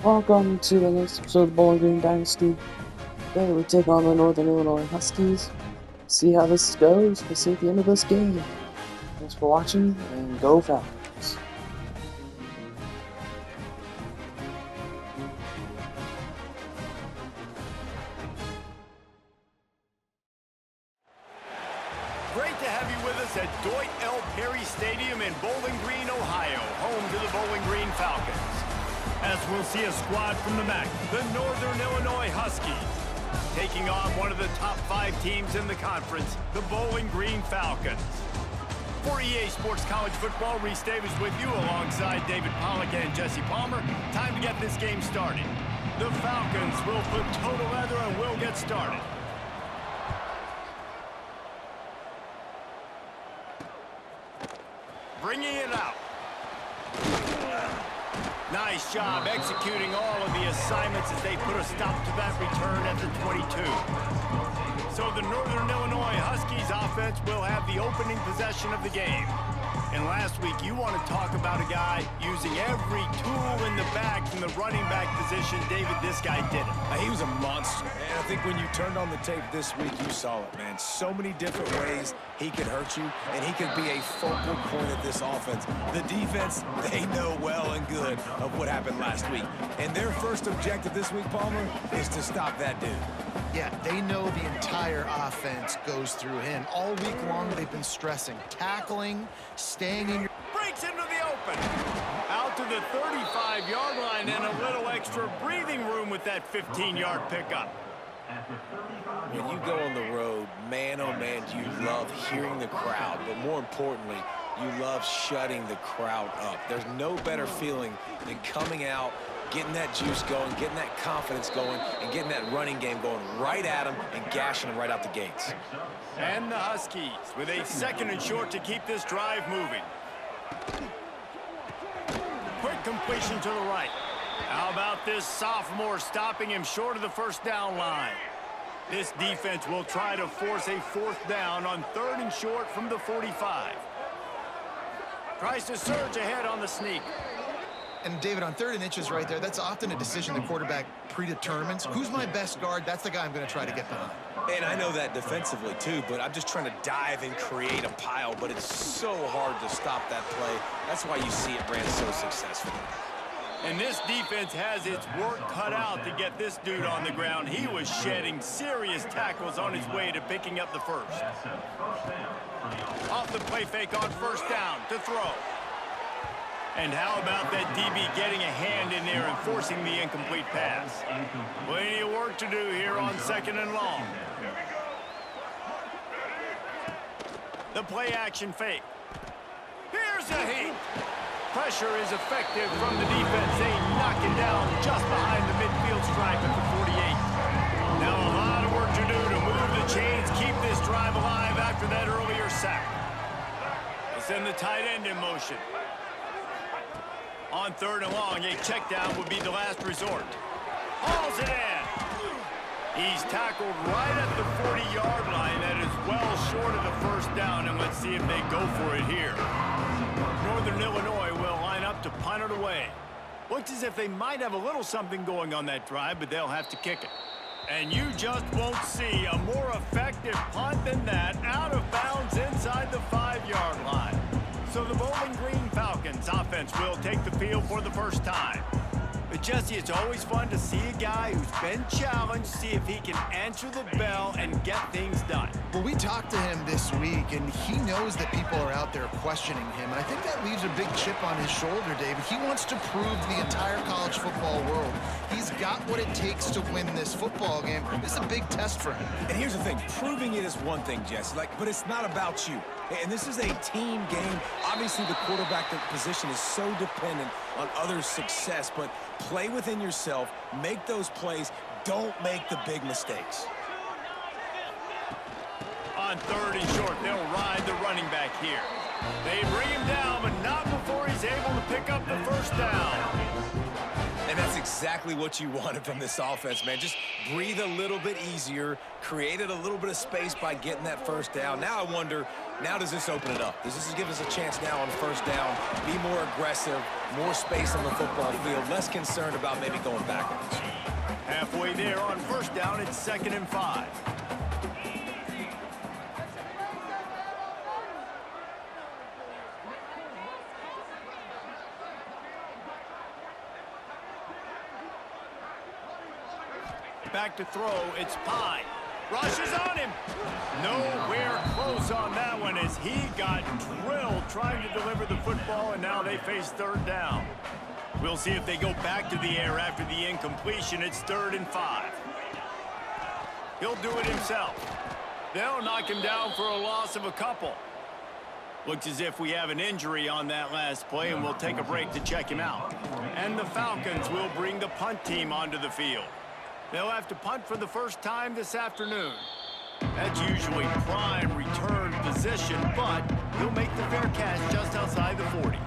Welcome to the next episode of Bowling Green Dynasty. Today we take on the Northern Illinois Huskies. See how this goes. We'll see at the end of this game. Thanks for watching, and go Falcons. Great to have you with us at Dwight L. Perry Stadium in Bowling Green, Ohio, home to the Bowling Green Falcons. As we'll see a squad from the MAC, the Northern Illinois Huskies, taking on one of the top 5 teams in the conference, the Bowling Green Falcons. For EA Sports College Football, Reese Davis with you alongside David Pollack and Jesse Palmer. Time to get this game started. The Falcons will put total leather and will get started. Bringing it out. Nice job executing all of the assignments as they put a stop to that return at the 22. So the Northern Illinois Huskies offense will have the opening possession of the game. And last week, you want to talk about a guy using every tool in the bag from the running back position. David, this guy did it. He was a monster. And I think when you turned on the tape this week, you saw it, man. So many different ways he could hurt you, and he could be a focal point of this offense. The defense, they know well and good of what happened last week. And their first objective this week, Palmer, is to stop that dude. Yeah, they know the entire offense goes through him. All week long, they've been stressing, tackling, staying in your... Breaks into the open. Out to the 35-yard line and a little extra breathing room with that 15-yard pickup. When you go on the road, man, oh man, do you love hearing the crowd. But more importantly, you love shutting the crowd up. There's no better feeling than coming out, getting that juice going, getting that confidence going, and getting that running game going right at them and gashing them right out the gates. And the Huskies with a 2nd and short to keep this drive moving. Quick completion to the right. How about this sophomore stopping him short of the first down line? This defense will try to force a 4th down on 3rd and short from the 45. Tries to surge ahead on the sneak. And David, on 3rd and inches right there, that's often a decision the quarterback predetermines. Who's my best guard? That's the guy I'm going to try to get behind. And I know that defensively too, but I'm just trying to dive and create a pile, but it's so hard to stop that play. That's why you see it ran so successfully. And this defense has its work cut out to get this dude on the ground. He was shedding serious tackles on his way to picking up the first. Off the play fake on 1st down to throw. And how about that DB getting a hand in there and forcing the incomplete pass? Plenty of work to do here on 2nd and long. The play action fake. Here's a heat. Pressure is effective from the defense. They knock it down just behind the midfield stripe at the 48. Now a lot of work to do to move the chains, keep this drive alive after that earlier sack. They send the tight end in motion. On 3rd and long, a check down would be the last resort. Hauls it in. He's tackled right at the 40-yard line. That is well short of the 1st down, and let's see if they go for it here. Northern Illinois will line up to punt it away. Looks as if they might have a little something going on that drive, but they'll have to kick it. And you just won't see a more effective punt than that, out of bounds inside the 5-yard line. So the Bowling Green Falcons offense will take the field for the first time. But Jesse, it's always fun to see a guy who's been challenged, see if he can answer the bell and get things done. Well, we talked to him this week, and he knows that people are out there questioning him. And I think that leaves a big chip on his shoulder, David. He wants to prove to the entire college football world he's got what it takes to win this football game. This is a big test for him. And here's the thing, proving it is one thing, Jesse, but it's not about you. And this is a team game. Obviously, the quarterback position is so dependent on others' success, but play within yourself, make those plays, don't make the big mistakes. On 3rd and short, they'll ride the running back here. They bring him down, but not before he's able to pick up the 1st down. And that's exactly what you wanted from this offense, man. Just breathe a little bit easier, created a little bit of space by getting that 1st down. Now I wonder, Now does this open it up? Does this give us a chance now on first down, be more aggressive, more space on the football field, less concerned about maybe going backwards? Halfway there on first down, it's 2nd and 5. Back to throw, it's Pye. Rushes on him. Nowhere close on that one as he got drilled trying to deliver the football, and now they face 3rd down. We'll see if they go back to the air after the incompletion. It's 3rd and 5. He'll do it himself. They'll knock him down for a loss of a couple. Looks as if we have an injury on that last play, and we'll take a break to check him out. And the Falcons will bring the punt team onto the field. They'll have to punt for the first time this afternoon. That's usually prime return position, but he'll make the fair catch just outside the 40.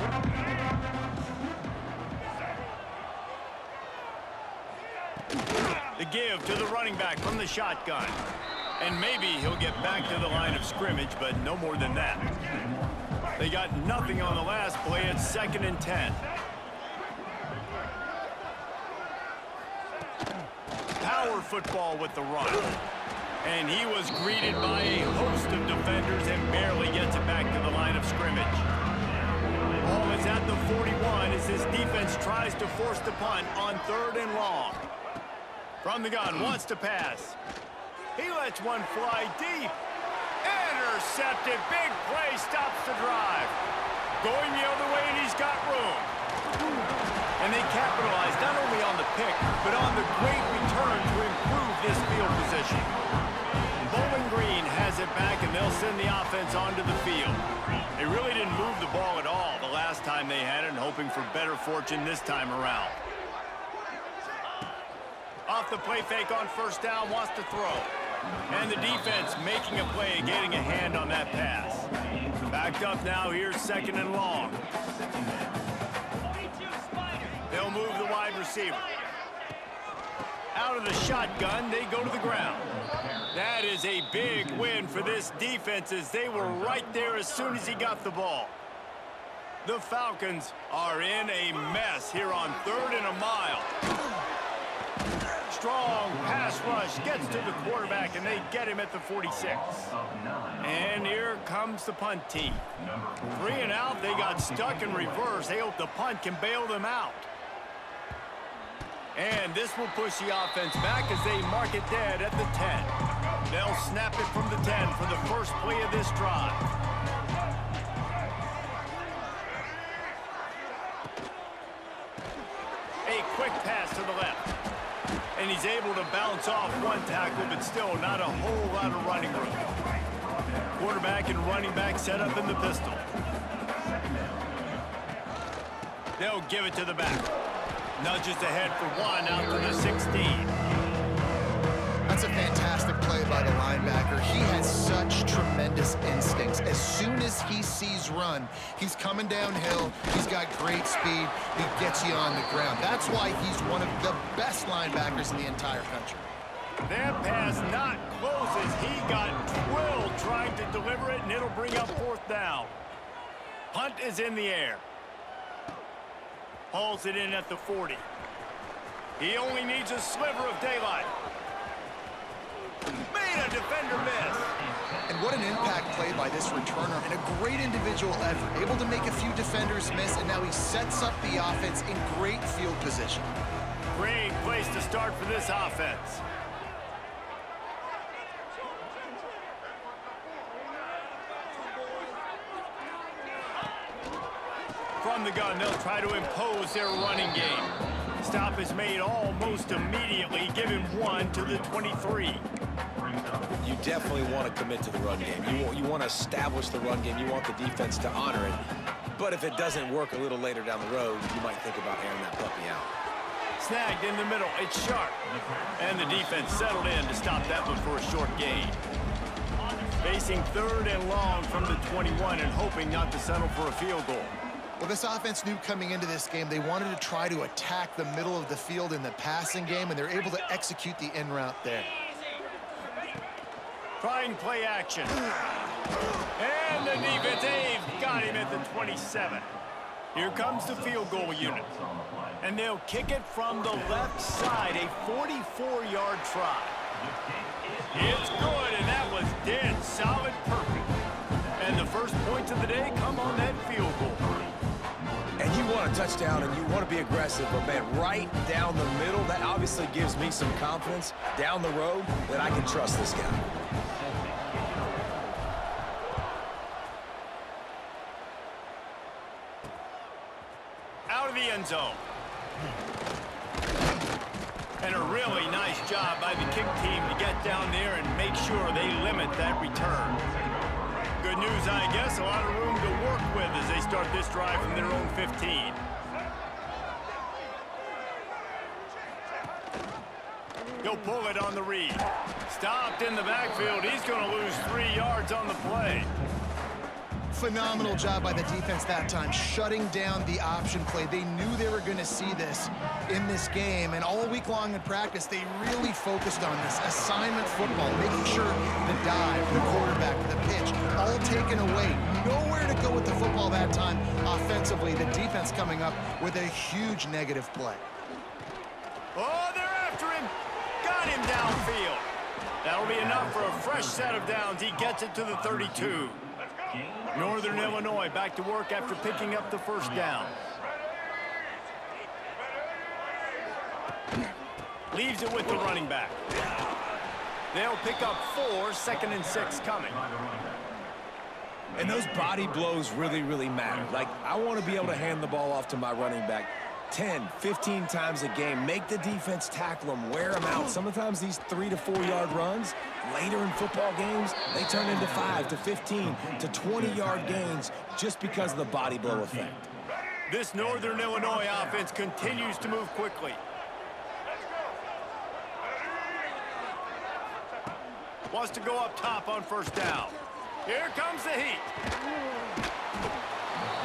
The give to the running back from the shotgun. And maybe he'll get back to the line of scrimmage, but no more than that. They got nothing on the last play. It's 2nd and 10. Power football with the run. And he was greeted by a host of defenders and barely gets it back to the line of scrimmage. Ball is at the 41 as this defense tries to force the punt on 3rd and long. From the gun, wants to pass. He lets one fly deep. Intercepted. Big play stops the drive. Going the other way, and he's got room. And they capitalize not only on the pick, but on the great return to improve this field position. Bowling Green has it back, and they'll send the offense onto the field. They really didn't move the ball at all the last time they had it, and hoping for better fortune this time around. Off the play fake on first down, wants to throw. And the defense making a play, getting a hand on that pass. Backed up now, here's 2nd and long. They'll move the wide receiver. Out of the shotgun, they go to the ground. That is a big win for this defense as they were right there as soon as he got the ball. The Falcons are in a mess here on 3rd and a mile. Strong pass rush gets to the quarterback, and they get him at the 46. And here comes the punt team. 3 and out, they got stuck in reverse. They hope the punt can bail them out. And this will push the offense back as they mark it dead at the 10. They'll snap it from the 10 for the first play of this drive. A quick pass to the left. And he's able to bounce off one tackle, but still not a whole lot of running room. Quarterback and running back set up in the pistol. They'll give it to the back. Nudges ahead for one out to the 16. That's a fantastic play by the linebacker. He has such tremendous instincts. As soon as he sees run, he's coming downhill. He's got great speed. He gets you on the ground. That's why he's one of the best linebackers in the entire country. That pass not close as he got drilled trying to deliver it, and it'll bring up 4th down. Punt is in the air. Hauls it in at the 40. He only needs a sliver of daylight. Made a defender miss. And what an impact play by this returner, and a great individual effort. Able to make a few defenders miss, and now he sets up the offense in great field position. Great place to start for this offense. From the gun, they'll try to impose their running game. Stop is made almost immediately. Give him 1 to the 23. You definitely want to commit to the run game. You want to establish the run game. You want the defense to honor it. But if it doesn't work a little later down the road, you might think about airing that puppy out. Snagged in the middle. It's Sharp. And the defense settled in to stop that one for a short gain. Facing 3rd and long from the 21 and hoping not to settle for a field goal. Well, this offense knew coming into this game they wanted to try to attack the middle of the field in the passing game, and they're able to execute the in route there. Trying play action. And the defense, they've got him at the 27. Here comes the field goal unit. And they'll kick it from the left side, a 44-yard try. It's good, and that was dead solid perfect. And the first points of the day come on that field goal. And you want a touchdown and you want to be aggressive, but man, right down the middle, that obviously gives me some confidence down the road that I can trust this guy. Out of the end zone. And a really nice job by the kick team to get down there and make sure they limit that return. Good news, I guess, a lot of room to work with as they start this drive from their own 15. He'll pull it on the read. Stopped in the backfield. He's going to lose 3 yards on the play. Phenomenal job by the defense that time, shutting down the option play. They knew they were going to see this in this game, and all week long in practice, they really focused on this assignment football, making sure the dive, the quarterback, the pitch, all taken away. Nowhere to go with the football that time offensively. The defense coming up with a huge negative play. Oh, they're after him. Got him downfield. That'll be enough for a fresh set of downs. He gets it to the 32. Northern Illinois back to work after picking up the first down. Leaves it with the running back. They'll pick up 4, 2nd and 6 coming. And those body blows really, really matter. Like, I want to be able to hand the ball off to my running back 10, 15 times a game. Make the defense tackle them, wear them out. Sometimes these 3 to 4 yard runs, later in football games, they turn into 5 to 15 to 20-yard gains just because of the body blow effect. This Northern Illinois offense continues to move quickly. Wants to go up top on first down. Here comes the heat.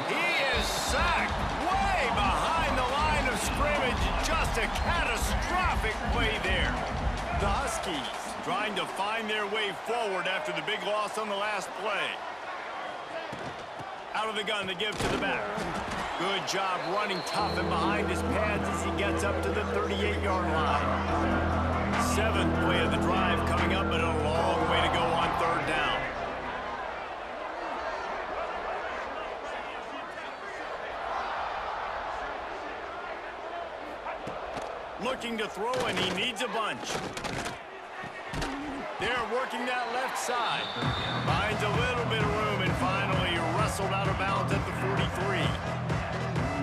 He is sacked way behind the line of scrimmage. Just a catastrophic play there. The Huskies trying to find their way forward after the big loss on the last play. Out of the gun to give to the back. Good job running tough and behind his pads as he gets up to the 38-yard line. 7th play of the drive coming up, but a long way to go on 3rd down. Looking to throw, and he needs a bunch. They're working that left side. Finds a little bit of room and finally wrestled out of bounds at the 43.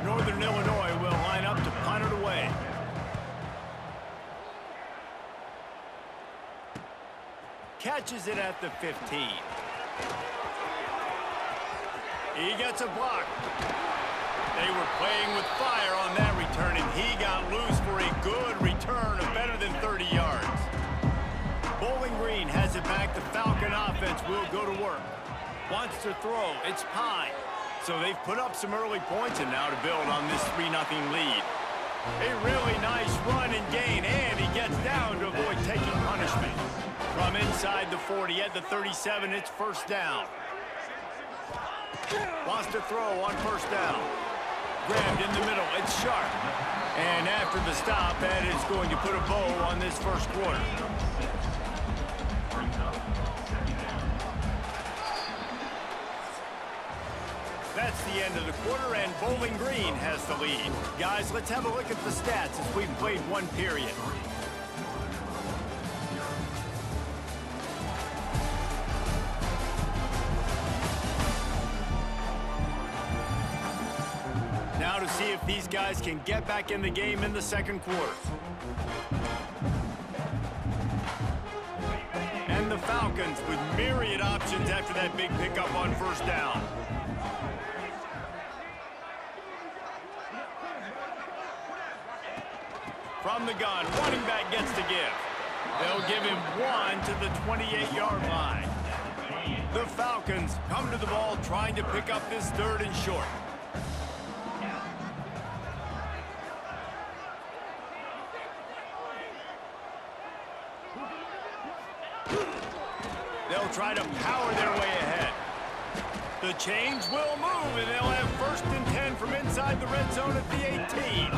Northern Illinois will line up to punt it away. Catches it at the 15. He gets a block. They were playing with fire on that return, and he got loose for a good return of better than 30 yards. Bowling Green has it back. The Falcon offense will go to work. Wants to throw. It's Pine. So they've put up some early points, and now to build on this 3-0 lead. A really nice run and gain, and he gets down to avoid taking punishment. From inside the 40 at the 37, it's first down. Wants to throw on first down. Grabbed in the middle, it's Sharp. And after the stop, that is going to put a bow on this first quarter. That's the end of the quarter, and Bowling Green has the lead. Guys, let's have a look at the stats as we've played one period. Now to see if these guys can get back in the game in the second quarter. And the Falcons with myriad options after that big pickup on first down. From the gun, running back gets to give. They'll give him 1 to the 28-yard line. The Falcons come to the ball trying to pick up this 3rd and short. They'll try to power their way ahead. The chains will move, and they'll have 1st and 10 from inside the red zone at the 18.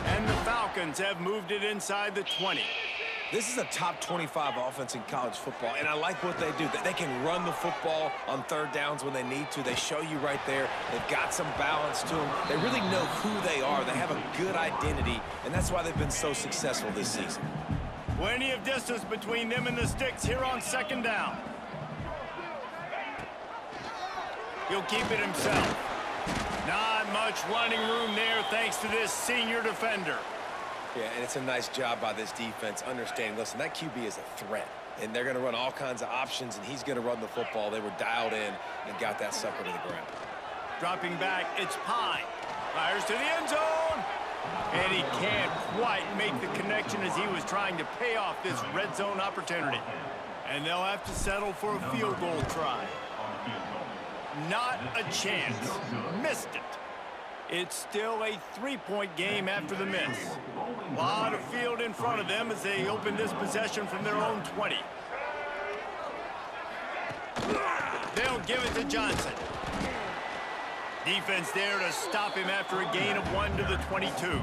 And the Falcons have moved it inside the 20. This is a top 25 offense in college football, and I like what they do. They can run the football on 3rd downs when they need to. They show you right there. They've got some balance to them. They really know who they are. They have a good identity, and that's why they've been so successful this season. Plenty of distance between them and the sticks here on 2nd down. He'll keep it himself. Not much running room there thanks to this senior defender. Yeah, and it's a nice job by this defense understanding, listen, that QB is a threat, and they're going to run all kinds of options, and he's going to run the football. They were dialed in and got that sucker to the ground. Dropping back, it's Pine. Fires to the end zone. And he can't quite make the connection as he was trying to pay off this red zone opportunity. And they'll have to settle for a field goal try. Not a chance. Missed it. It's still a 3-point game after the miss. A lot of field in front of them as they open this possession from their own 20. They'll give it to Johnson. Defense there to stop him after a gain of 1 to the 22.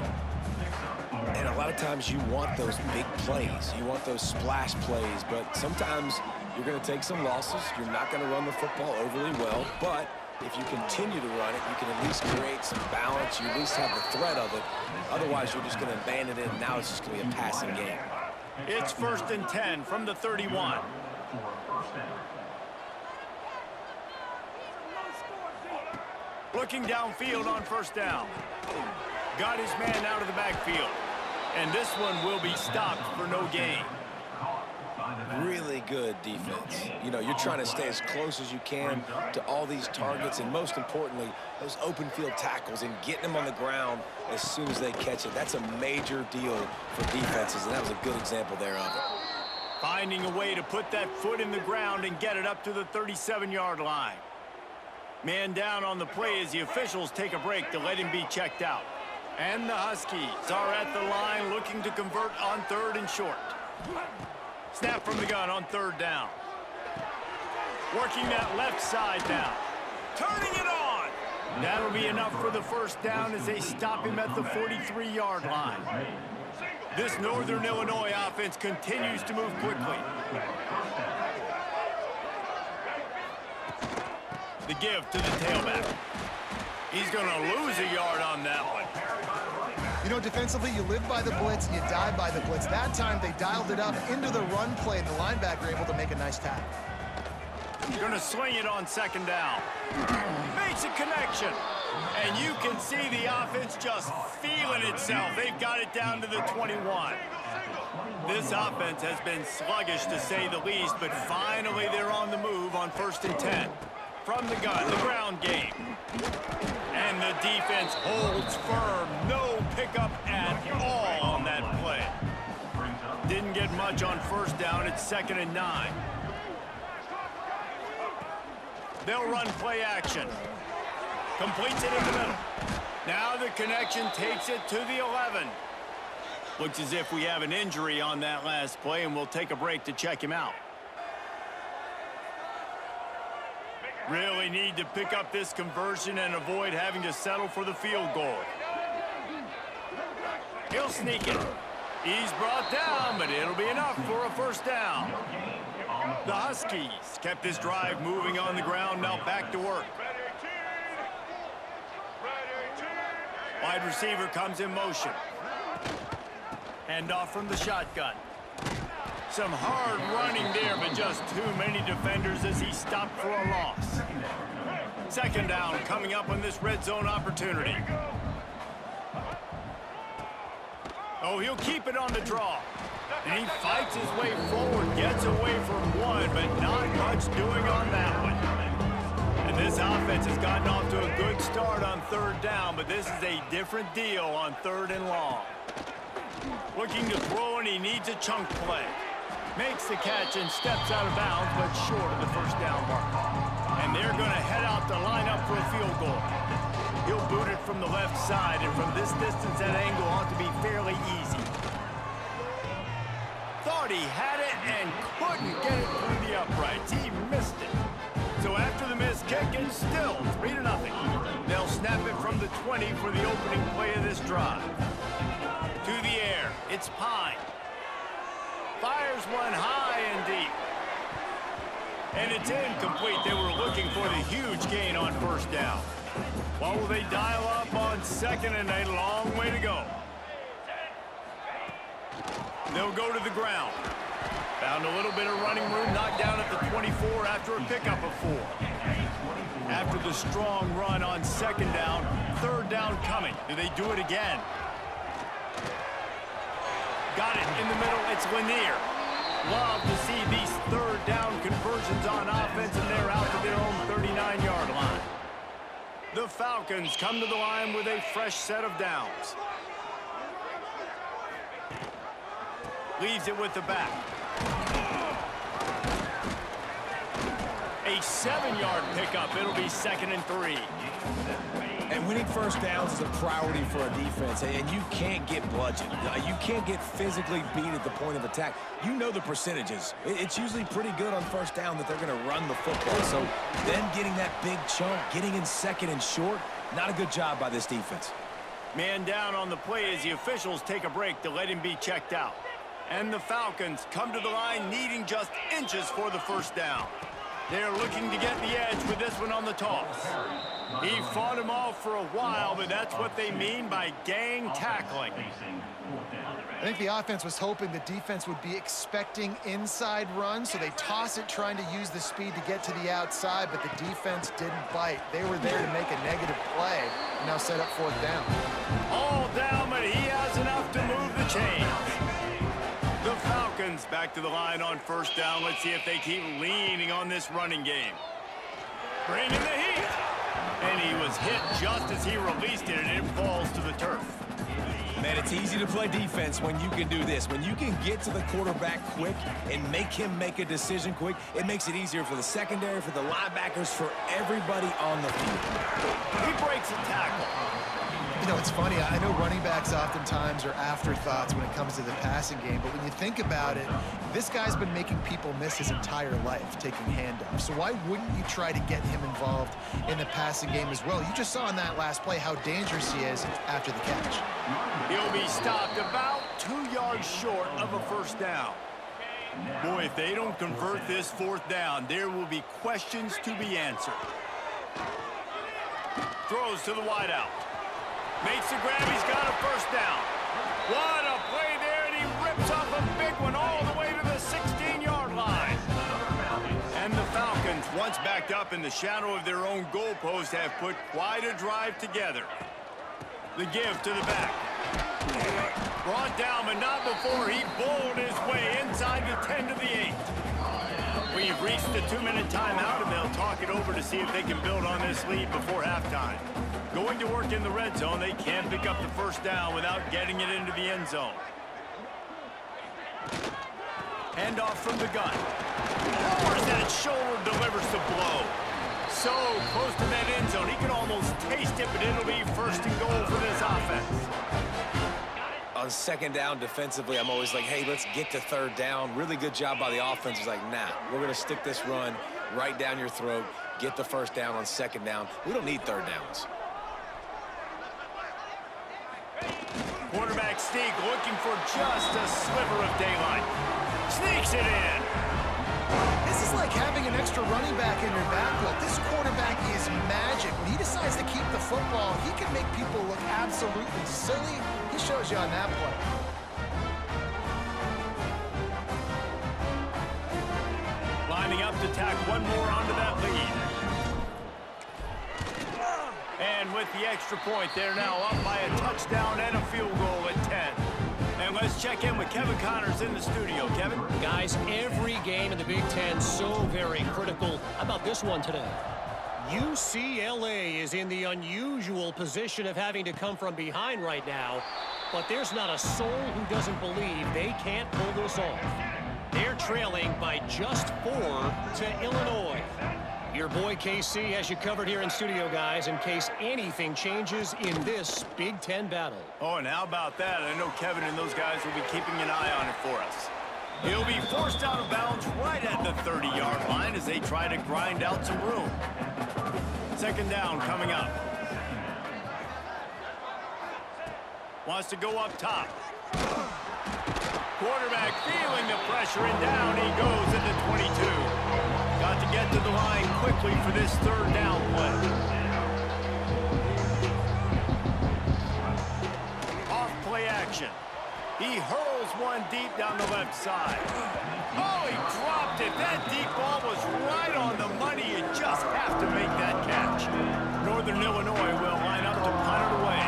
And a lot of times you want those big plays. You want those splash plays, but sometimes you're going to take some losses. You're not going to run the football overly well, but if you continue to run it, you can at least create some balance. You at least have the threat of it. Otherwise, you're just going to abandon it, and now it's just going to be a passing game. It's 1st and 10 from the 31. Looking downfield on 1st down. Got his man out of the backfield. And this one will be stopped for no gain. Really good defense. You know, you're trying to stay as close as you can to all these targets, and most importantly, those open field tackles and getting them on the ground as soon as they catch it. That's a major deal for defenses, and that was a good example there of it. Finding a way to put that foot in the ground and get it up to the 37-yard line. Man down on the play as the officials take a break to let him be checked out. And the Huskies are at the line looking to convert on 3rd and short. Snap from the gun on 3rd down. Working that left side now. Turning it on. That'll be enough for the 1st down as they stop him at the 43-yard line. This Northern Illinois offense continues to move quickly. The give to the tailback. He's going to lose a yard on that one. You know, defensively, you live by the blitz, you die by the blitz. That time, they dialed it up into the run play, and the linebacker able to make a nice tackle. Going to sling it on 2nd down. Makes a connection. And you can see the offense just feeling itself. They've got it down to the 21. This offense has been sluggish, to say the least, but finally they're on the move on 1st and 10. From the gun, the ground game. And the defense holds firm. No pickup at all on that play. Didn't get much on 1st down. It's 2nd and 9. They'll run play action. Completes it in the middle. Now the connection takes it to the 11. Looks as if we have an injury on that last play, and we'll take a break to check him out. Really need to pick up this conversion and avoid having to settle for the field goal. He'll sneak it. He's brought down, but it'll be enough for a 1st down. The Huskies kept this drive moving on the ground, now back to work. Wide receiver comes in motion. Handoff from the shotgun. Some hard running there, but just too many defenders as he stopped for a loss. 2nd down coming up on this red zone opportunity. Oh, he'll keep it on the draw. And he fights his way forward, gets away from one, but not much doing on that one. And this offense has gotten off to a good start on 3rd down, but this is a different deal on 3rd and long. Looking to throw, and he needs a chunk play. Makes the catch and steps out of bounds, but short of the 1st down mark. And they're going to head out to line up for a field goal. He'll boot it from the left side, and from this distance, that angle ought to be fairly easy. Thought he had it and couldn't get it through the uprights. He missed it. So after the missed kick, it's still 3-0. They'll snap it from the 20 for the opening play of this drive. To the air, it's Pine. Fires one high and deep. And it's incomplete. They were looking for the huge gain on first down. What will they dial up on second and a long way to go? They'll go to the ground. Found a little bit of running room, knocked down at the 24 after a pickup of 4. After the strong run on second down, third down coming. Do they do it again? Got it in the middle. It's Lanier. Love to see these third down conversions on offense, and they're out to their own 39-yard line. The Falcons come to the line with a fresh set of downs. Leaves it with the back. A 7-yard pickup. It'll be 2nd and 3. And winning first downs is a priority for a defense, and you can't get bludgeoned. You can't get physically beat at the point of attack. You know the percentages. It's usually pretty good on first down that they're going to run the football. So then getting that big chunk, getting in second and short, not a good job by this defense. Man down on the play as the officials take a break to let him be checked out. And the Falcons come to the line needing just inches for the first down. They're looking to get the edge with this one on the toss. He fought him off for a while, but that's what they mean by gang tackling. I think the offense was hoping the defense would be expecting inside runs, so they toss it trying to use the speed to get to the outside, but the defense didn't bite. They were there to make a negative play and now set up fourth down. All down, but he has enough to move the chains. The Falcons back to the line on first down. Let's see if they keep leaning on this running game. Bringing the heat. And he was hit just as he released it, and it falls to the turf. Man, it's easy to play defense when you can do this. When you can get to the quarterback quick and make him make a decision quick, it makes it easier for the secondary, for the linebackers, for everybody on the field. He breaks a tackle. You know, it's funny. I know running backs oftentimes are afterthoughts when it comes to the passing game, but when you think about it, this guy's been making people miss his entire life taking handoffs. So why wouldn't you try to get him involved in the passing game as well? You just saw in that last play how dangerous he is after the catch. He'll be stopped about 2 yards short of a first down. Boy, if they don't convert this fourth down, there will be questions to be answered. Throws to the wideout. Makes the grab. He's got a first down. What a play there, and he rips off a big one all the way to the 16-yard line. And the Falcons, once backed up in the shadow of their own goalpost, have put quite a drive together. The give to the back. Brought down, but not before he bowled his way inside the 10 to the 8. We've reached the 2-minute timeout, and they'll talk it over to see if they can build on this lead before halftime. Going to work in the red zone, they can't pick up the first down without getting it into the end zone. Handoff from the gun. Lowers that shoulder, delivers the blow. So close to that end zone, he can almost taste it, but it'll be first and goal for this offense. On second down defensively, I'm always like, hey, let's get to third down. Really good job by the offense. It's like, nah, we're going to stick this run right down your throat, get the first down on second down. We don't need third downs. Quarterback sneak, looking for just a sliver of daylight. Sneaks it in. This is like having an extra running back in your backfield. This quarterback is magic. When he decides to keep the football, he can make people look absolutely silly. He shows you on that play. Lining up to tack one more onto that lead. And with the extra point, they're now up by a touchdown and a field goal at 10. And let's check in with Kevin Connors in the studio. Kevin? Guys, every game in the Big Ten so very critical. How about this one today? UCLA is in the unusual position of having to come from behind right now, but there's not a soul who doesn't believe they can't pull this off. They're trailing by just 4 to Illinois. Your boy KC has you covered here in studio, guys, in case anything changes in this Big Ten battle. Oh, and how about that? I know Kevin and those guys will be keeping an eye on it for us. He'll be forced out of bounds right at the 30-yard line as they try to grind out some room. Second down coming up. Wants to go up top. Quarterback feeling the pressure, and down he goes at the 22. Got to get to the line quickly for this third down play. Off play action. He hurls one deep down the left side. Oh, he dropped it. That deep ball was right on the money. You just have to make that catch. Northern Illinois will line up to punt it away.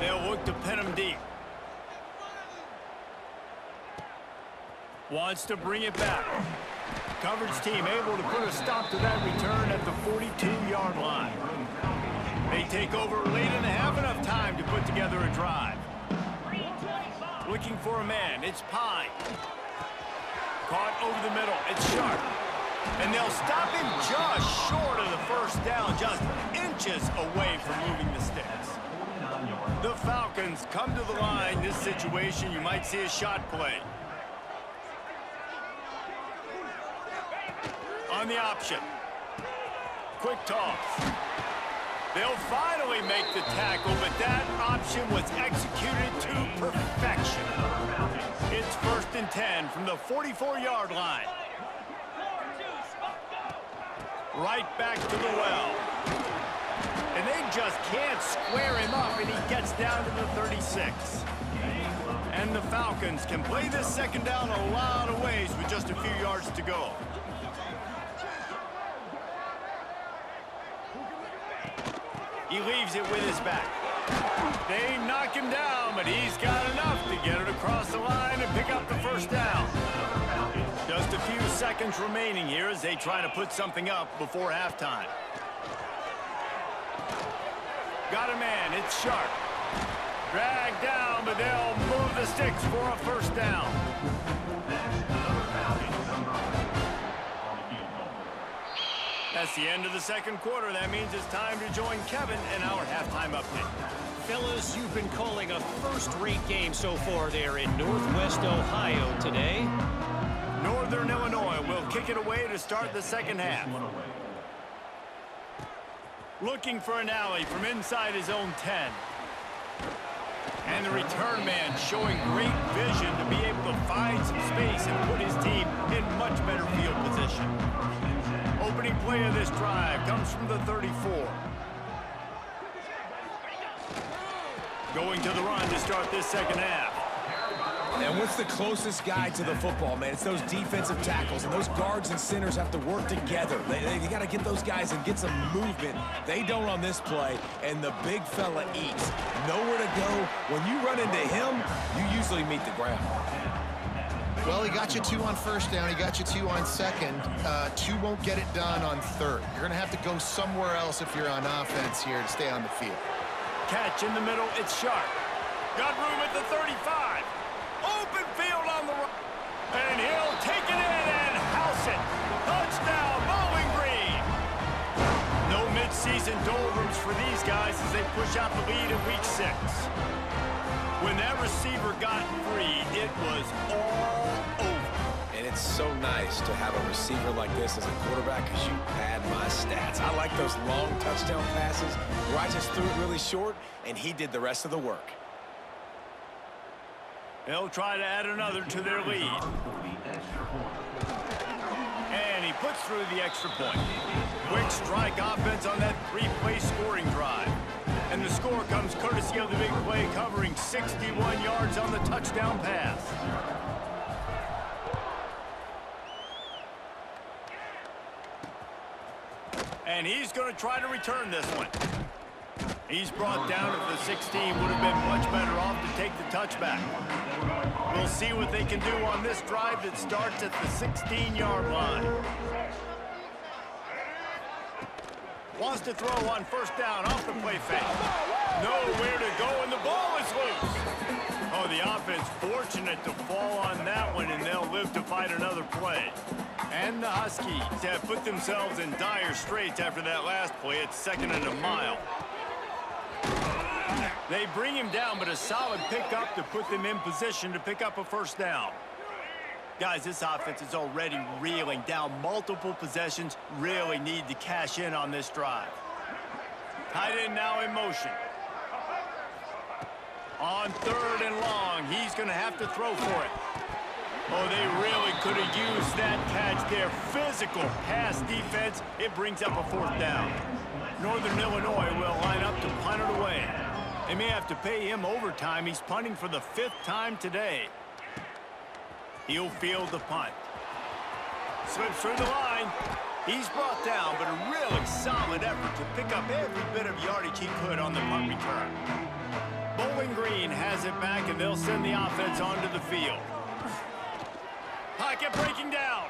They'll look to pin him deep. Wants to bring it back. Coverage team able to put a stop to that return at the 42-yard line. They take over late and have enough time to put together a drive. Looking for a man. It's Pine. Caught over the middle. It's Sharp. And they'll stop him just short of the first down, just inches away from moving the sticks. The Falcons come to the line. This situation, you might see a shot play. On the option. Quick toss. They'll finally make the tackle, but that option was executed to perfection. It's 1st and 10 from the 44-yard line. Right back to the well. And they just can't square him up, and he gets down to the 36. And the Falcons can play this second down a lot of ways with just a few yards to go. He leaves it with his back. They knock him down, but he's got enough to get it across the line and pick up the first down. Just a few seconds remaining here as they try to put something up before halftime. Got a man, it's Sharp. Dragged down, but they'll move the sticks for a first down. That's the end of the second quarter. That means it's time to join Kevin in our halftime update. Fellas, you've been calling a first-rate game so far there in Northwest Ohio today. Northern Illinois will kick it away to start the second half. Looking for an alley from inside his own 10. And the return man showing great vision to be able to find some space and put his team in much better field position. Opening play of this drive comes from the 34. Going to the run to start this second half. And what's the closest guy to the football, man? It's those defensive tackles, and those guards and centers have to work together. They got to get those guys and get some movement. They don't on this play, and the big fella eats. Nowhere to go. When you run into him, you usually meet the ground. Well, he got you 2 on first down. He got you 2 on second. 2 won't get it done on third. You're going to have to go somewhere else if you're on offense here to stay on the field. Catch in the middle. It's Sharp. Got room at the 35. Open field on the right. And he'll take it in and house it. Touchdown, Bowling Green. No midseason doldrums for these guys as they push out the lead in week 6. When that receiver got free, it was all over. And it's so nice to have a receiver like this as a quarterback because you pad my stats. I like those long touchdown passes where I just threw it really short and he did the rest of the work. They'll try to add another to their lead. And he puts through the extra point. Quick strike offense on that 3-play scoring drive. And the score comes courtesy of the big play covering 61 yards on the touchdown pass. And he's going to try to return this one. He's brought down at the 16. Would have been much better off to take the touchback. We'll see what they can do on this drive that starts at the 16-yard line. Wants to throw on first down off the play fake. Nowhere to go, and the ball is loose. Oh, the offense fortunate to fall on that one, and they'll live to fight another play. And the Huskies have put themselves in dire straits after that last play. It's 2nd and a mile. They bring him down, but a solid pickup to put them in position to pick up a first down. Guys, this offense is already reeling down multiple possessions. Really need to cash in on this drive. Tight end now in motion. On 3rd and long, he's going to have to throw for it. Oh, they really could have used that catch there. Physical pass defense. It brings up a 4th down. Northern Illinois will line up to punt it away. They may have to pay him overtime. He's punting for the 5th time today. He'll field the punt. Slips through the line. He's brought down, but a really solid effort to pick up every bit of yardage he could on the punt return. Bowling Green has it back, and they'll send the offense onto the field. Pocket breaking down.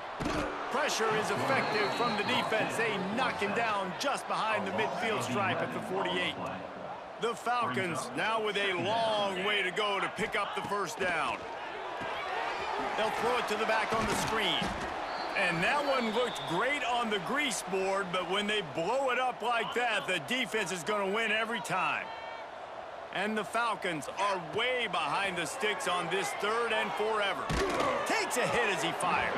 Pressure is effective from the defense. They knock him down just behind the midfield stripe at the 48. The Falcons now with a long way to go to pick up the 1st down. They'll throw it to the back on the screen. And that one looked great on the grease board, but when they blow it up like that, the defense is going to win every time. And the Falcons are way behind the sticks on this 3rd and forever. Takes a hit as he fires.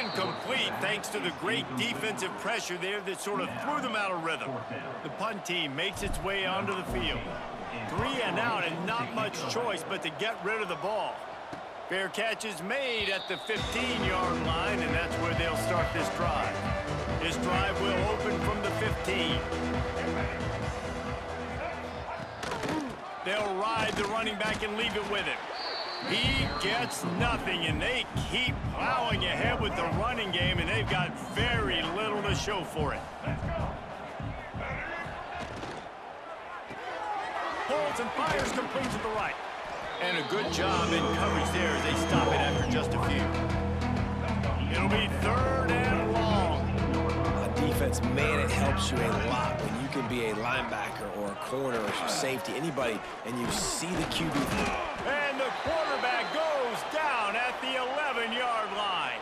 Incomplete thanks to the great defensive pressure there that sort of threw them out of rhythm. The punt team makes its way onto the field. 3 and out and not much choice but to get rid of the ball. Fair catch is made at the 15-yard line, and that's where they'll start this drive. This drive will open from the 15. They'll ride the running back and leave it with him. He gets nothing, and they keep plowing ahead with the running game, and they've got very little to show for it. Pulls and fires complete to the right. And a good job in coverage there as they stop it after just a few. It'll be 3rd and long. On defense, man, it helps you a lot when you can be a linebacker or a corner or safety, anybody, and you see the QB. And the quarterback goes down at the 11-yard line.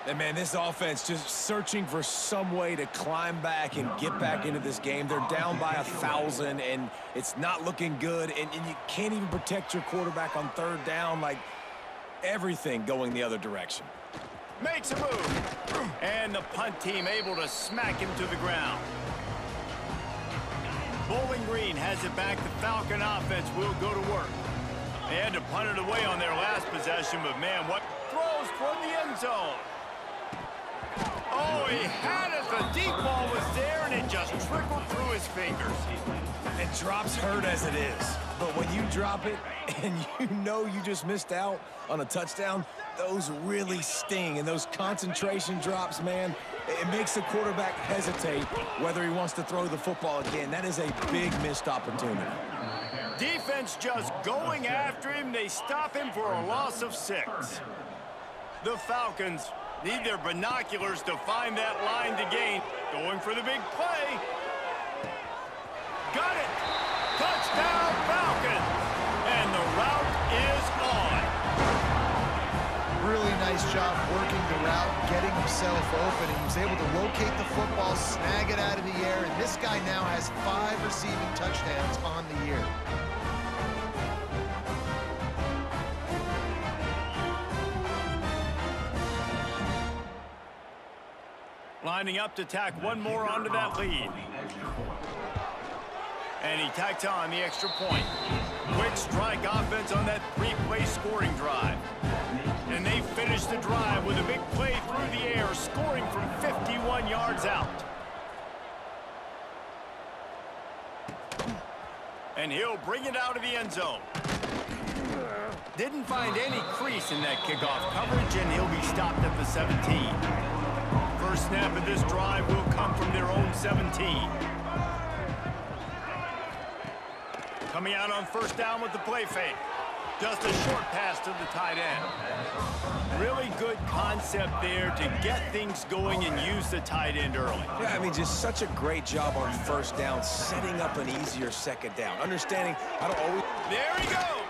And man, this offense just searching for some way to climb back and get back into this game. They're down by 1,000, and it's not looking good, and you can't even protect your quarterback on 3rd down, like everything going the other direction. Makes a move, and the punt team able to smack him to the ground. Bowling Green has it back. The Falcon offense will go to work. They had to punt it away on their last possession, but man, what throws toward the end zone. Oh, he had it. The deep ball was there, and it just trickled through his fingers. And drops hurt as it is. But when you drop it and you know you just missed out on a touchdown, those really sting. And those concentration drops, man, it makes the quarterback hesitate whether he wants to throw the football again. That is a big missed opportunity. Defense just going after him. They stop him for a loss of 6. The Falcons need their binoculars to find that line to gain. Going for the big play. Got it. Touchdown Falcons. And the route is on. Really nice job working the route, getting himself open. He was able to locate the football, snag it out of the air, and this guy now has 5 receiving touchdowns on the year. Lining up to tack one more onto that lead. And he tacks on the extra point. Quick strike offense on that 3-play scoring drive. And they finish the drive with a big play through the air, scoring from 51 yards out. And he'll bring it out of the end zone. Didn't find any crease in that kickoff coverage, and he'll be stopped at the 17. First snap of this drive will come from their own 17. Coming out on first down with the play fake. Just a short pass to the tight end. Really good concept there to get things going and use the tight end early. Yeah, I mean, just such a great job on first down, setting up an easier second down. Understanding how to always... There he goes.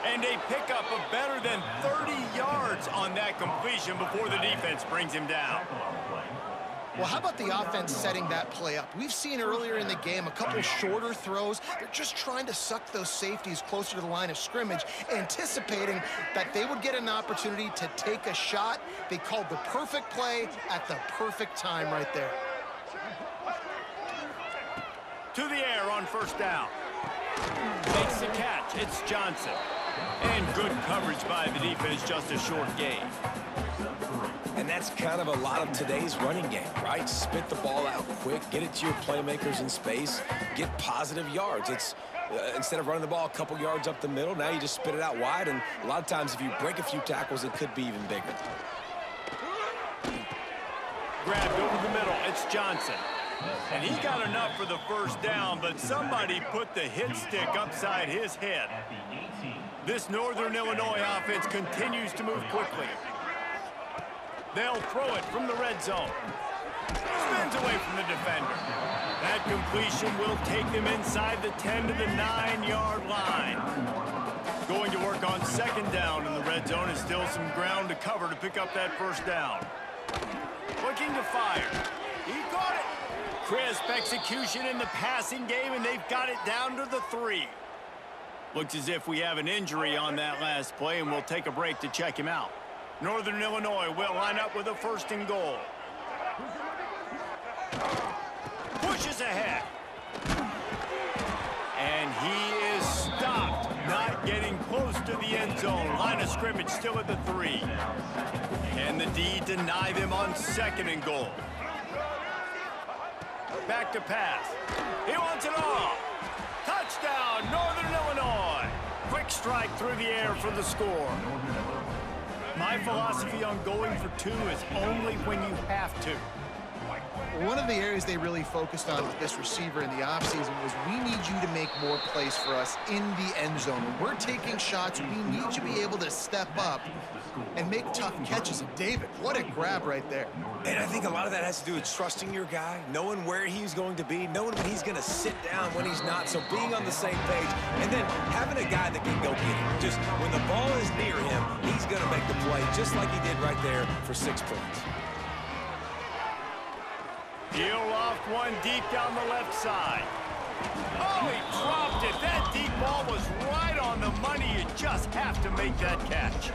And a pickup of better than 30 yards on that completion before the defense brings him down. Well, how about the offense setting that play up? We've seen earlier in the game a couple shorter throws. They're just trying to suck those safeties closer to the line of scrimmage, anticipating that they would get an opportunity to take a shot. They called the perfect play at the perfect time right there. To the air on first down. Makes the catch. It's Johnson. And good coverage by the defense, just a short gain. And that's kind of a lot of today's running game, right? Spit the ball out quick, get it to your playmakers in space, get positive yards. It's instead of running the ball a couple yards up the middle, now you just spit it out wide, and a lot of times if you break a few tackles, it could be even bigger. Grabbed over the middle. It's Johnson. And he got enough for the first down, but somebody put the hit stick upside his head. This Northern Illinois offense continues to move quickly. They'll throw it from the red zone. Spins away from the defender. That completion will take them inside the 10 to the 9-yard line. Going to work on second down in the red zone, is still some ground to cover to pick up that first down. Looking to fire. He got it. Crisp execution in the passing game, and they've got it down to the 3. Looks as if we have an injury on that last play, and we'll take a break to check him out. Northern Illinois will line up with a 1st and goal. Pushes ahead. And he is stopped, not getting close to the end zone. Line of scrimmage still at the 3. Can the D deny them on 2nd and goal? Back to pass. He wants it all. Touchdown, Northern Illinois. Quick strike through the air for the score. My philosophy on going for 2 is only when you have to. One of the areas they really focused on with this receiver in the offseason was, we need you to make more plays for us in the end zone. When we're taking shots, we need you to be able to step up and make tough catches. And David, what a grab right there. And I think a lot of that has to do with trusting your guy, knowing where he's going to be, knowing when he's going to sit down, when he's not. So being on the same page, and then having a guy that can go get it. Just when the ball is near him, he's going to make the play, just like he did right there for 6 points. He'll loft one deep down the left side. Oh, he dropped it. That deep ball was right on the money. You just have to make that catch.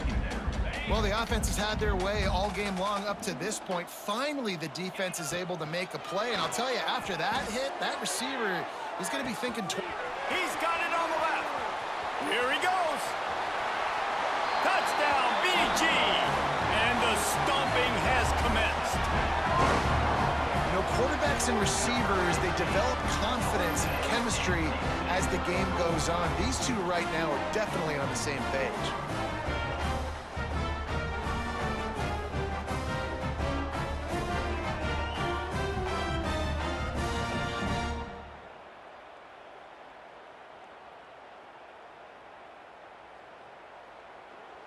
Well, the offense has had their way all game long up to this point. Finally, the defense is able to make a play. And I'll tell you, after that hit, that receiver is going to be thinking. He's got it on the left. Here he goes. Touchdown, BG. And the stomping has commenced. You know, quarterbacks and receivers, they develop confidence and chemistry as the game goes on. These two right now are definitely on the same page.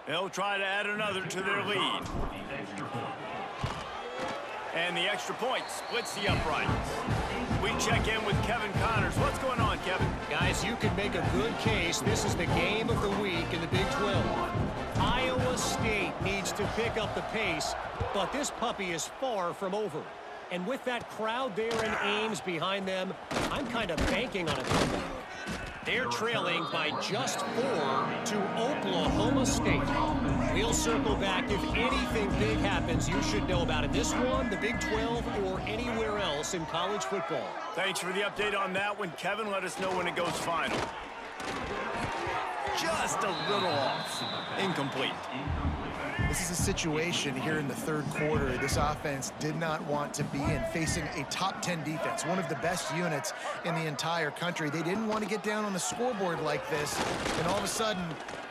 They'll try to add another to their lead. And the extra point splits the uprights. We check in with Kevin Connors. What's going on, Kevin? Guys, you can make a good case. This is the game of the week in the Big 12. Iowa State needs to pick up the pace, but this puppy is far from over. And with that crowd there in Ames behind them, I'm kind of banking on it. They're trailing by just 4 to Oklahoma State. We'll circle back if anything big happens you should know about it. This one, the Big 12, or anywhere else in college football. Thanks for the update on that one, Kevin. Let us know when it goes final. Just a little off. Incomplete. This is a situation here in the third quarter this offense did not want to be in, facing a top 10 defense, one of the best units in the entire country. They didn't want to get down on the scoreboard like this and all of a sudden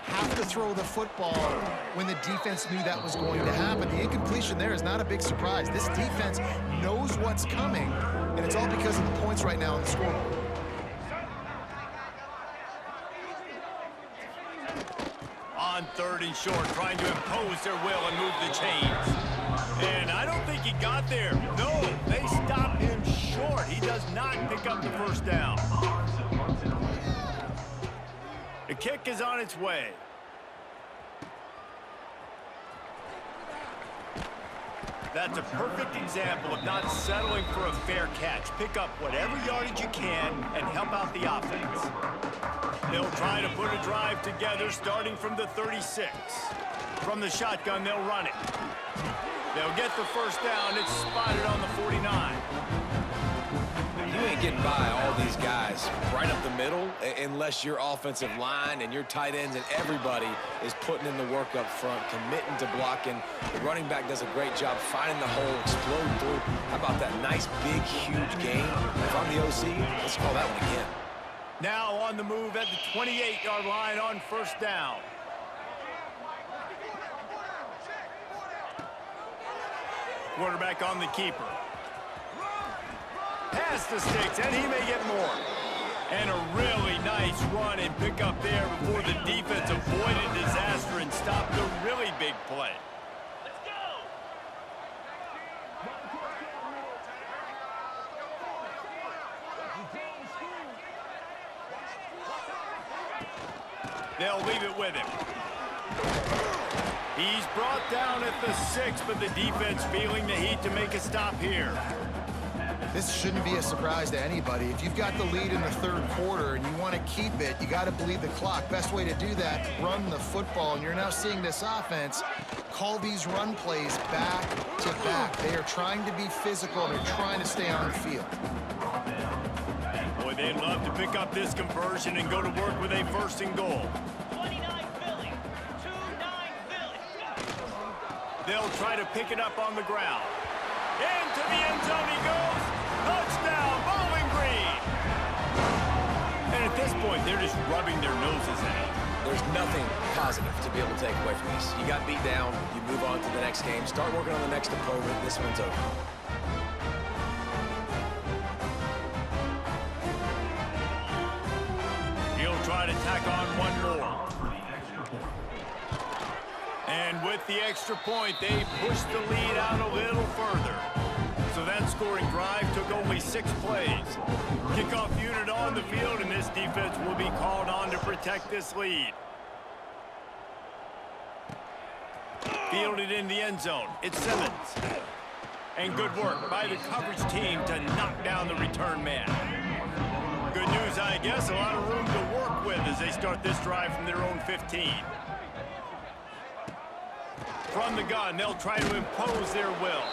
have to throw the football when the defense knew that was going to happen. The incompletion there is not a big surprise. This defense knows what's coming, and it's all because of the points right now on the scoreboard. On 3rd and short, trying to impose their will and move the chains. And I don't think he got there. No, they stopped him short. He does not pick up the first down. The kick is on its way. That's a perfect example of not settling for a fair catch. Pick up whatever yardage you can and help out the offense. They'll try to put a drive together starting from the 36. From the shotgun, they'll run it. They'll get the first down. It's spotted on the 49. You ain't getting by all these guys right up the middle unless your offensive line and your tight ends and everybody is putting in the work up front, committing to blocking. The running back does a great job finding the hole, exploding through. How about that nice, big, huge gain? If I'm the OC, let's call that one again. Now on the move at the 28-yard line on first down. Quarterback on the keeper. Past the sticks, and he may get more. And a really nice run and pick up there before the defense avoided disaster and stopped a really big play. Let's go! They'll leave it with him. He's brought down at the 6, but the defense feeling the heat to make a stop here. This shouldn't be a surprise to anybody. If you've got the lead in the third quarter and you want to keep it, you got to bleed the clock. Best way to do that, run the football. And you're now seeing this offense call these run plays back to back. They are trying to be physical. They're trying to stay on the field. Boy, they'd love to pick up this conversion and go to work with a 1st and goal. 29 Philly. 2-9 Philly. They'll try to pick it up on the ground. Into the end zone he goes. Touchdown, Bowling Green. And at this point, they're just rubbing their noses at it. There's nothing positive to be able to take away from this. You got beat down, you move on to the next game, start working on the next opponent. This one's over. He'll try to tack on one more. And with the extra point, they push the lead out a little further. So that scoring drive took only 6 plays. Kickoff unit on the field, and this defense will be called on to protect this lead. Fielded in the end zone. It's Simmons. And good work by the coverage team to knock down the return man. Good news, I guess. A lot of room to work with as they start this drive from their own 15. From the gun, they'll try to impose their will.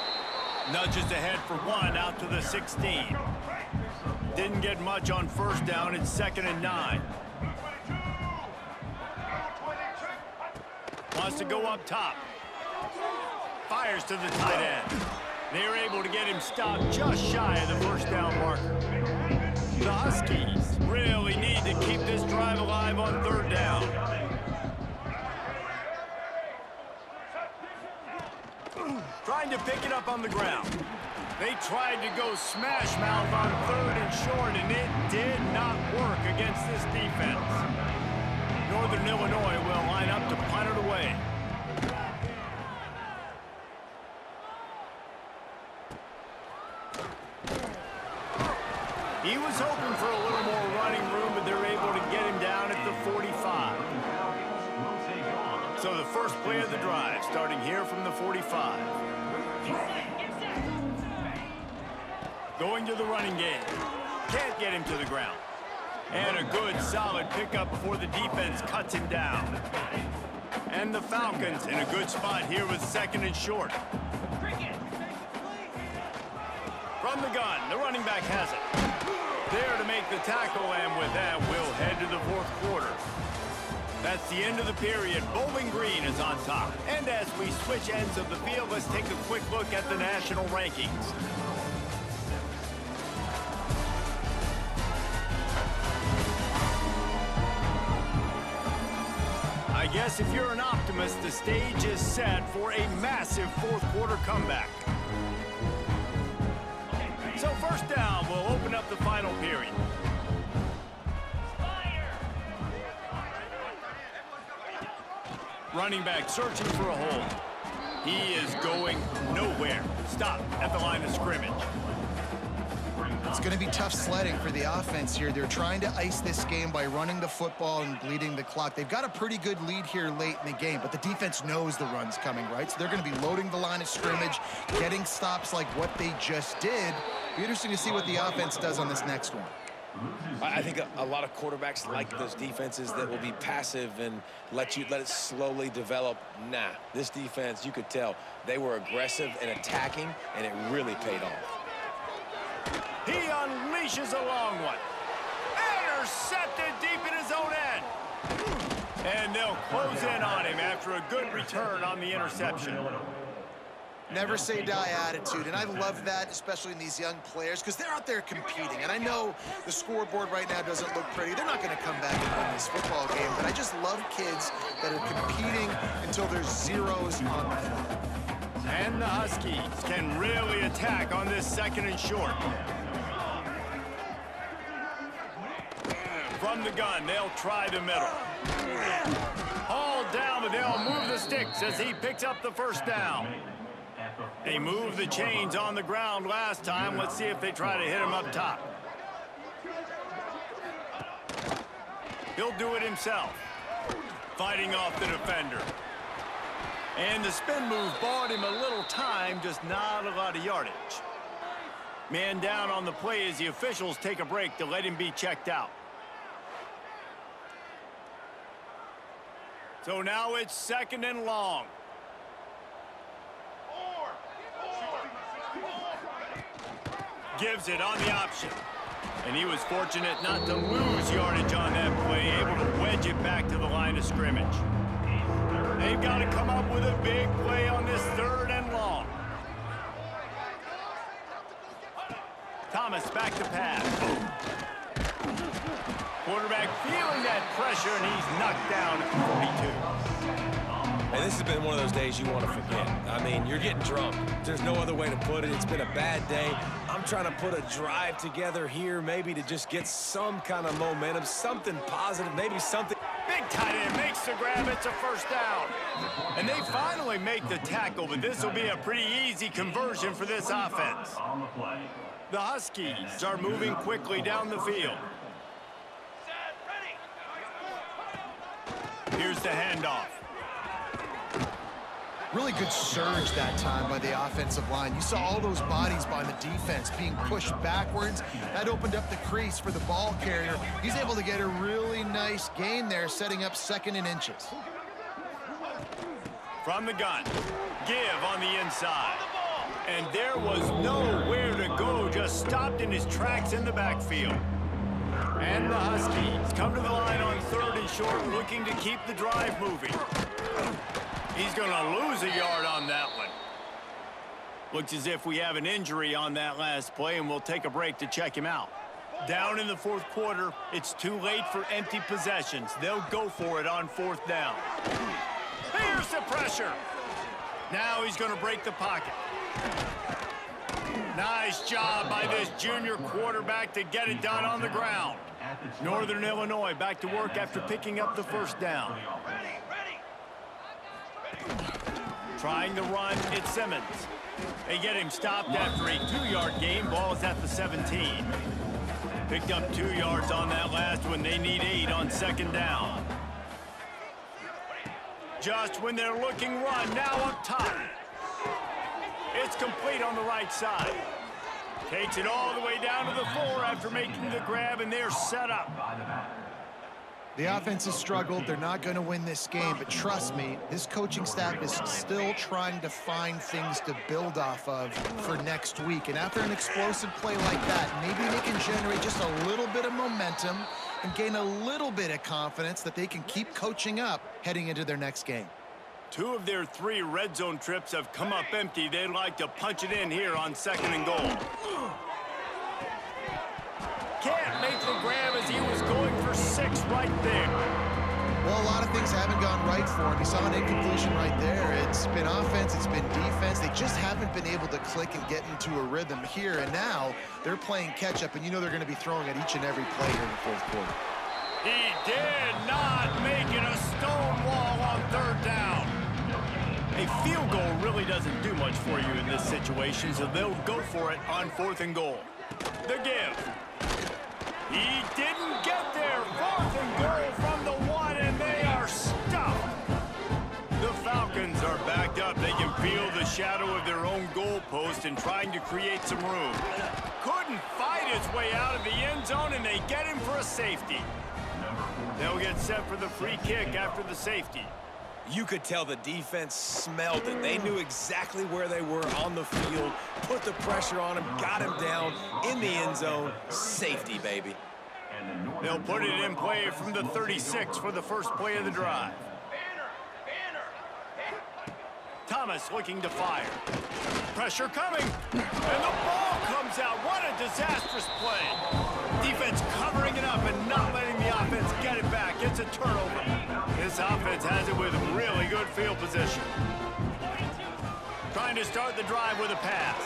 Nudges ahead for 1 out to the 16. Didn't get much on first down. It's 2nd and 9. Wants to go up top. Fires to the tight end. They're able to get him stopped just shy of the 1st down marker. The Huskies really need to keep this drive alive on 3rd down. Trying to pick it up on the ground. They tried to go smash mouth on 3rd and short, and it did not work against this defense. Northern Illinois will line up to punt it away. He was hoping for a little more running room, but they're able to get him down at the 45. So the first play of the drive, starting here from the 45. Going to the running game. Can't get him to the ground. And a good, solid pickup before the defense cuts him down. And the Falcons in a good spot here with 2nd and short. From the gun, the running back has it. There to make the tackle, and with that, we'll head to the 4th quarter. That's the end of the period. Bowling Green is on top. And as we switch ends of the field, let's take a quick look at the national rankings. I guess if you're an optimist, the stage is set for a massive 4th quarter comeback. So first down, we'll open up the final period. Running back searching for a hole. He is going nowhere. Stop at the line of scrimmage. It's going to be tough sledding for the offense here. They're trying to ice this game by running the football and bleeding the clock. They've got a pretty good lead here late in the game, but the defense knows the run's coming, right? So they're going to be loading the line of scrimmage, getting stops like what they just did. Be interesting to see what the offense does on this next one. I think a lot of quarterbacks like those defenses that will be passive and let it slowly develop. Nah, this defense, you could tell, they were aggressive and attacking, and it really paid off. He unleashes a long one. Intercepted deep in his own end. And they'll close in on him after a good return on the interception. Never say die attitude, and I love that, especially in these young players, because they're out there competing. And I know the scoreboard right now doesn't look pretty. They're not going to come back and win this football game, but I just love kids that are competing until there's zeros on the clock. And the Huskies can really attack on this 2nd and short. From the gun, they'll try the middle. Hauled down, but they'll move the sticks as he picks up the first down. They moved the chains on the ground last time. Let's see if they try to hit him up top. He'll do it himself. Fighting off the defender. And the spin move bought him a little time, just not a lot of yardage. Man down on the play as the officials take a break to let him be checked out. So now it's 2nd and long. Gives it on the option. And he was fortunate not to lose yardage on that play, able to wedge it back to the line of scrimmage. They've got to come up with a big play on this 3rd and long. Thomas back to pass. Quarterback feeling that pressure, and he's knocked down at 42. And this has been one of those days you want to forget. I mean, you're getting drunk. There's no other way to put it. It's been a bad day. I'm trying to put a drive together here, maybe to just get some kind of momentum, something positive, maybe something. Big tight end makes the grab. It's a first down. And they finally make the tackle, but this will be a pretty easy conversion for this offense. The Huskies are moving quickly down the field. Here's the handoff. Really good surge that time by the offensive line. You saw all those bodies by the defense being pushed backwards. That opened up the crease for the ball carrier. He's able to get a really nice gain there, setting up 2nd and inches. From the gun, give on the inside. And there was nowhere to go, just stopped in his tracks in the backfield. And the Huskies come to the line on 3rd and short, looking to keep the drive moving. He's going to lose a yard on that one. Looks as if we have an injury on that last play, and we'll take a break to check him out. Down in the 4th quarter, it's too late for empty possessions. They'll go for it on 4th down. Here's the pressure. Now he's going to break the pocket. Nice job by this junior quarterback to get it done on the ground. Northern Illinois back to work after picking up the first down. Trying to run, it's Simmons. They get him stopped after a 2-yard gain. Ball is at the 17. Picked up 2 yards on that last one. They need 8 on 2nd down. Just when they're looking run, now up top. It's complete on the right side. Takes it all the way down to the 4 after making the grab, and they're set up. The offense has struggled. They're not going to win this game, but trust me, this coaching staff is still trying to find things to build off of for next week. And after an explosive play like that, maybe they can generate just a little bit of momentum and gain a little bit of confidence that they can keep coaching up heading into their next game. 2 of their 3 red zone trips have come up empty. They'd like to punch it in here on 2nd and goal. Can't make the grab as he was going for 6 right there. Well, a lot of things haven't gone right for him. He saw an incompletion right there. It's been offense, it's been defense. They just haven't been able to click and get into a rhythm here. And now they're playing catch-up, and you know they're going to be throwing at each and every play here in the 4th quarter. He did not make it a stone wall on 3rd down. A field goal really doesn't do much for you in this situation, so they'll go for it on 4th and goal. The give. He didn't get there. 4th and goal from the 1, and they are stuffed. The Falcons are backed up. They can feel the shadow of their own goalpost and trying to create some room. Couldn't fight his way out of the end zone, and they get him for a safety. They'll get set for the free kick after the safety. You could tell the defense smelled it. They knew exactly where they were on the field, put the pressure on him, got him down in the end zone. Safety, baby. They'll put it in play from the 36 for the first play of the drive. Thomas looking to fire. Pressure coming, and the ball comes out. What a disastrous play. Defense covering it up and not letting the offense get it back. It's a turnover. This offense has it with really good field position. Trying to start the drive with a pass.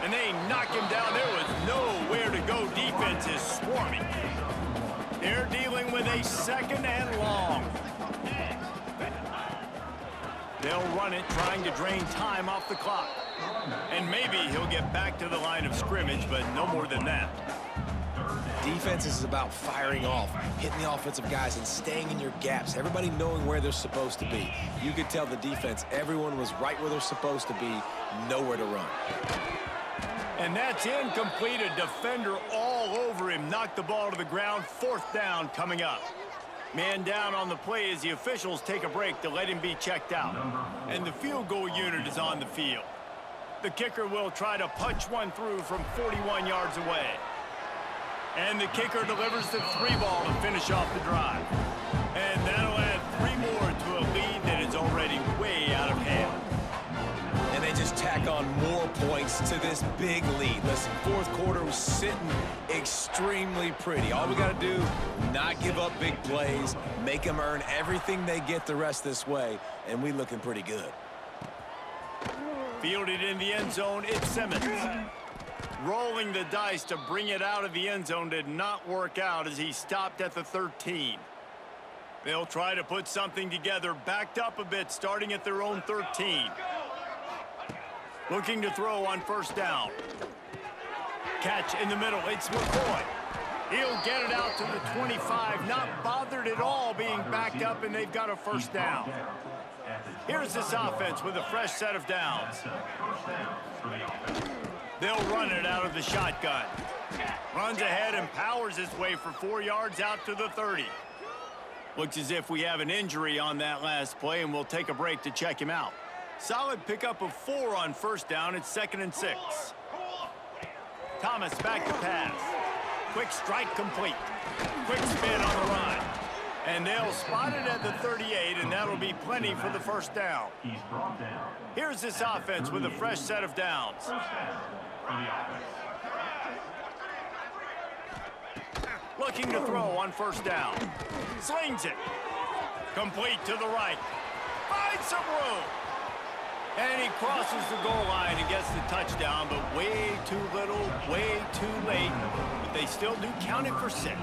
And they knock him down. There was nowhere to go. Defense is swarming. They're dealing with a 2nd and long. They'll run it, trying to drain time off the clock. And maybe he'll get back to the line of scrimmage, but no more than that. Defense is about firing off, hitting the offensive guys, and staying in your gaps. Everybody knowing where they're supposed to be. You could tell the defense, everyone was right where they're supposed to be, nowhere to run. And that's incomplete. A defender all over him. Knocked the ball to the ground. 4th down coming up. Man down on the play as the officials take a break to let him be checked out. And the field goal unit is on the field. The kicker will try to punch one through from 41 yards away. And the kicker delivers the 3 ball to finish off the drive. And that'll add 3 more to a lead that is already way out of hand. And they just tack on more points to this big lead. Listen, 4th quarter was sitting extremely pretty. All we got to do, not give up big plays, make them earn everything they get the rest this way, and we looking pretty good. Fielded in the end zone, it's Simmons. Rolling the dice to bring it out of the end zone did not work out as he stopped at the 13. They'll try to put something together, backed up a bit, starting at their own 13. Looking to throw on 1st down. Catch in the middle, it's McCoy. He'll get it out to the 25, not bothered at all being backed up, and they've got a 1st down. Here's this offense with a fresh set of downs. They'll run it out of the shotgun. Runs ahead and powers his way for 4 yards out to the 30. Looks as if we have an injury on that last play, and we'll take a break to check him out. Solid pickup of 4 on 1st down. It's 2nd and 6. Thomas back to pass. Quick strike complete. Quick spin on the run. And they'll spot it at the 38, and that'll be plenty for the 1st down. Here's this offense with a fresh set of downs. Looking to throw on 1st down. Slings it. Complete to the right. Finds some room. And he crosses the goal line and gets the touchdown, but way too little, way too late. But they still do count it for 6.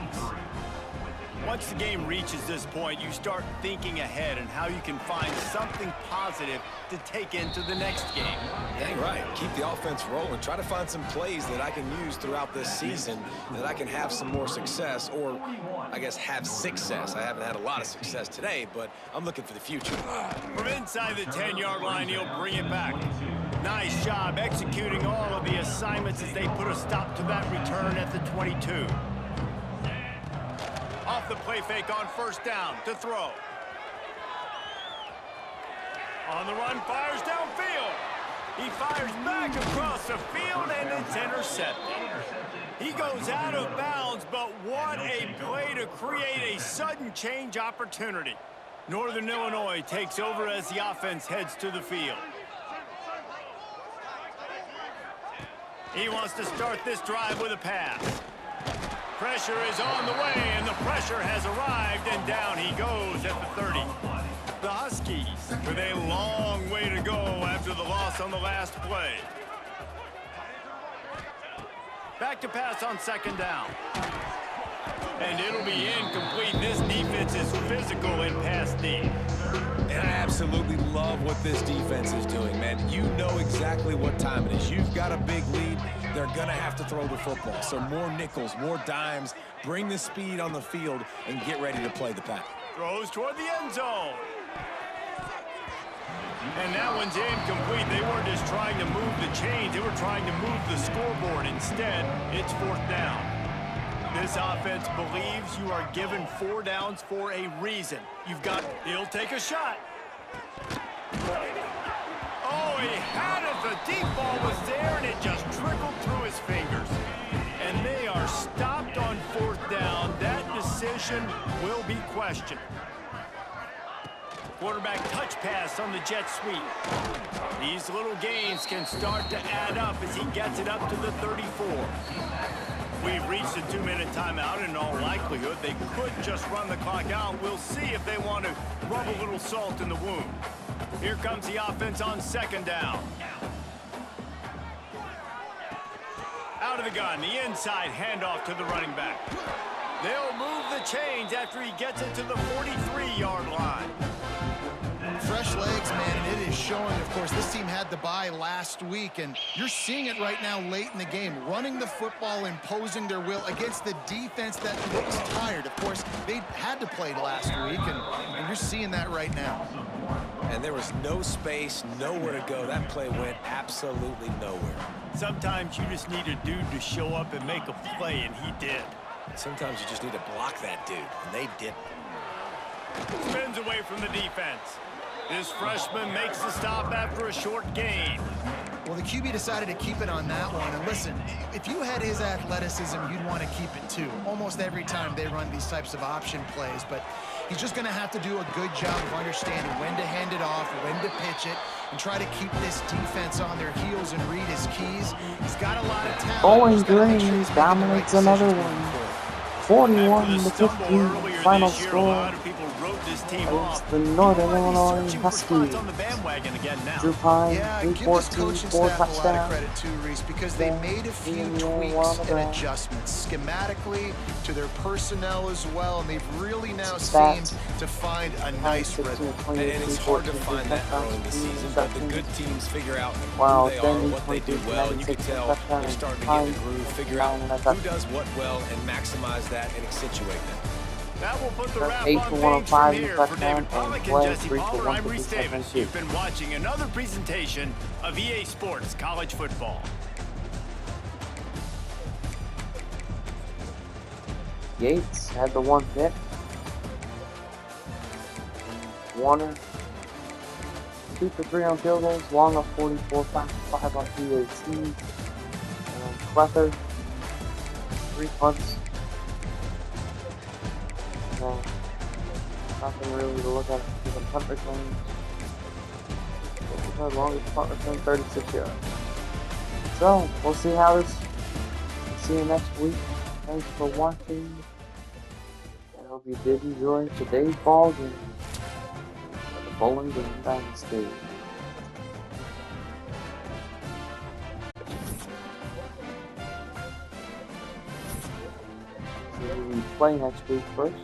Once the game reaches this point, you start thinking ahead and how you can find something positive to take into the next game. Dang right. Keep the offense rolling. Try to find some plays that I can use throughout this season that I can have some more success, or I guess have success. I haven't had a lot of success today, but I'm looking for the future. From inside the 10-yard line, he'll bring it back. Nice job executing all of the assignments as they put a stop to that return at the 22. Off the play fake on 1st down to throw. On the run, fires downfield. He fires back across the field, and it's intercepted. He goes out of bounds, but what a play to create a sudden change opportunity. Northern Illinois takes over as the offense heads to the field. He wants to start this drive with a pass. Pressure is on the way, and the pressure has arrived, and down he goes at the 30. The Huskies with a long way to go after the loss on the last play. Back to pass on 2nd down. And it'll be incomplete. This defense is physical in pass D. And I absolutely love what this defense is doing, man. You know exactly what time it is. You've got a big lead. they're going to have to throw the football. So more nickels, more dimes, bring the speed on the field, and get ready to play the pass. Throws toward the end zone. And that one's incomplete. They weren't just trying to move the chains. They were trying to move the scoreboard. Instead, it's 4th down. This offense believes you are given 4 downs for a reason. He'll take a shot. Oh, he had it. The deep ball was there, and it just trickled through his fingers. And they are stopped on 4th down. That decision will be questioned. Quarterback touch pass on the jet sweep. These little gains can start to add up as he gets it up to the 34. We've reached a 2-minute timeout, and in all likelihood, they could just run the clock out. We'll see if they want to rub a little salt in the wound. Here comes the offense on 2nd down. Out of the gun, the inside handoff to the running back. They'll move the chains after he gets it to the 43-yard line. Fresh legs, man, and it is showing. Of course, this team had the bye last week, and you're seeing it right now late in the game. Running the football, imposing their will against the defense that looks tired. Of course, they had to play last week, and you're seeing that right now. And there was no space, nowhere to go. That play went absolutely nowhere. Sometimes you just need a dude to show up and make a play, and he did. Sometimes you just need to block that dude, and they didn't. Spins away from the defense. This freshman makes the stop after a short gain. Well, the QB decided to keep it on that one. And listen, if you had his athleticism, you'd want to keep it too. Almost every time they run these types of option plays. But he's just going to have to do a good job of understanding when to hand it off, when to pitch it, and try to keep this defense on their heels and read his keys. He's got a lot of talent. Bowling Green dominates another one. 41-15 final score against the Northern Illinois Huskies. Drew Pine, 314, 4 touchdowns. Because they made a few tweaks and adjustments schematically to their personnel as well, and they've really now seemed to find a nice rhythm. And it's hard to find that early in the season, but the good teams figure out who they are, what they do well, and you can tell they're starting to get in the groove, figure out who does what well, and maximize that and accentuate that. That will put the wrap 8 on for things 105 from here. For David Pollack and Jesse Pollard, I'm Reese Davis. You've been watching another presentation of EA Sports College Football. Yates had the 1 pick. Warner, 2 for 3 on field goals. Long of 44, 5 for 5 on PAT. And Clether, 3 punts. No, nothing really to look at. He's a punt return. The longest punt return, 36 yards. So, we'll see how this. See you next week. Thanks for watching. I hope you did enjoy today's ball game of the Bowling Green Dynasty. So we play next week first.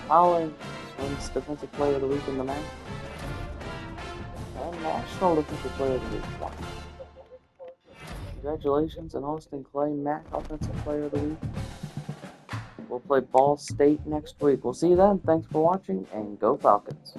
Howard wins Defensive Player of the Week in the match. And National Defensive Player of the Week. Congratulations on hosting Clay Mack, Offensive Player of the Week. We'll play Ball State next week. We'll see you then. Thanks for watching, and go Falcons.